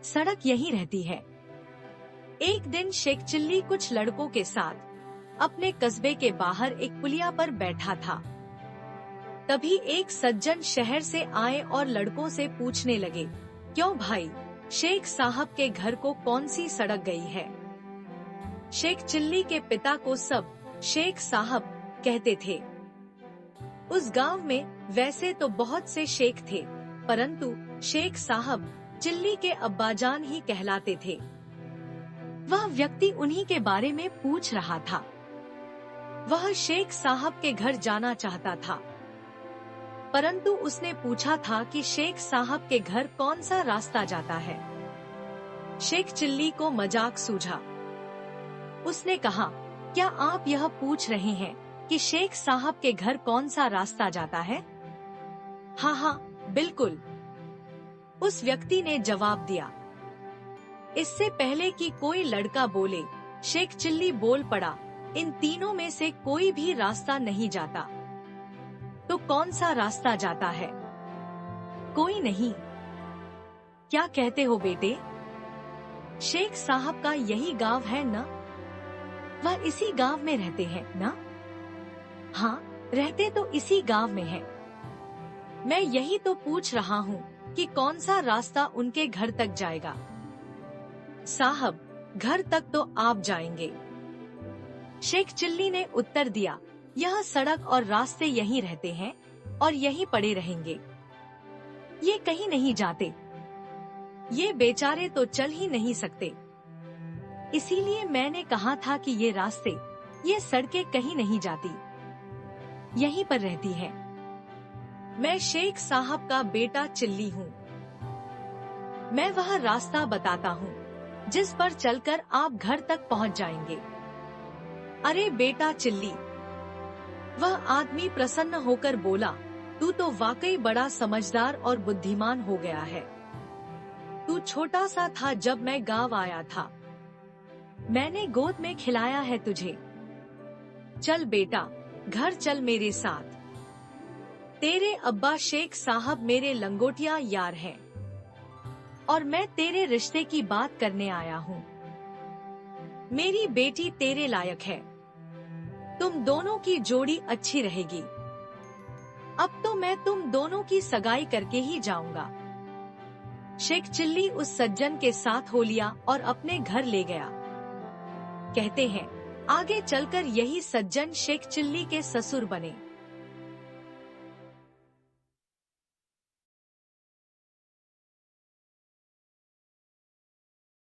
सड़क यहीं रहती है। एक दिन शेख चिल्ली कुछ लड़कों के साथ अपने कस्बे के बाहर एक पुलिया पर बैठा था। तभी एक सज्जन शहर से आए और लड़कों से पूछने लगे, क्यों भाई, शेख साहब के घर को कौन सी सड़क गई है? शेख चिल्ली के पिता को सब शेख साहब कहते थे। उस गांव में वैसे तो बहुत से शेख थे, परंतु शेख साहब चिल्ली के अब्बाजान ही कहलाते थे। वह व्यक्ति उन्हीं के बारे में पूछ रहा था। वह शेख साहब के घर जाना चाहता था, परंतु उसने पूछा था कि शेख साहब के घर कौन सा रास्ता जाता है। शेख चिल्ली को मजाक सूझा। उसने कहा, क्या आप यह पूछ रहे हैं कि शेख साहब के घर कौन सा रास्ता जाता है? हाँ हाँ, बिल्कुल, उस व्यक्ति ने जवाब दिया। इससे पहले कि कोई लड़का बोले, शेख चिल्ली बोल पड़ा, इन तीनों में से कोई भी रास्ता नहीं जाता। तो कौन सा रास्ता जाता है? कोई नहीं। क्या कहते हो बेटे? शेख साहब का यही गांव है ना? वह इसी गांव में रहते हैं ना? हाँ, रहते तो इसी गांव में हैं। मैं यही तो पूछ रहा हूँ कि कौन सा रास्ता उनके घर तक जाएगा। साहब, घर तक तो आप जाएंगे। शेख चिल्ली ने उत्तर दिया, यह सड़क और रास्ते यहीं रहते हैं और यहीं पड़े रहेंगे। ये कहीं नहीं जाते। ये बेचारे तो चल ही नहीं सकते। इसीलिए मैंने कहा था कि ये रास्ते, ये सड़कें कहीं नहीं जाती, यहीं पर रहती है। मैं शेख साहब का बेटा चिल्ली हूँ। मैं वह रास्ता बताता हूँ जिस पर चलकर आप घर तक पहुँच जाएंगे। अरे बेटा चिल्ली, वह आदमी प्रसन्न होकर बोला, तू तो वाकई बड़ा समझदार और बुद्धिमान हो गया है। तू छोटा सा था जब मैं गांव आया था। मैंने गोद में खिलाया है तुझे। चल बेटा, घर चल मेरे साथ। तेरे अब्बा शेख साहब मेरे लंगोटिया यार हैं और मैं तेरे रिश्ते की बात करने आया हूँ। मेरी बेटी तेरे लायक है। तुम दोनों की जोड़ी अच्छी रहेगी। अब तो मैं तुम दोनों की सगाई करके ही जाऊंगा। शेख चिल्ली उस सज्जन के साथ हो लिया और अपने घर ले गया। कहते हैं, आगे चलकर यही सज्जन शेख चिल्ली के ससुर बने।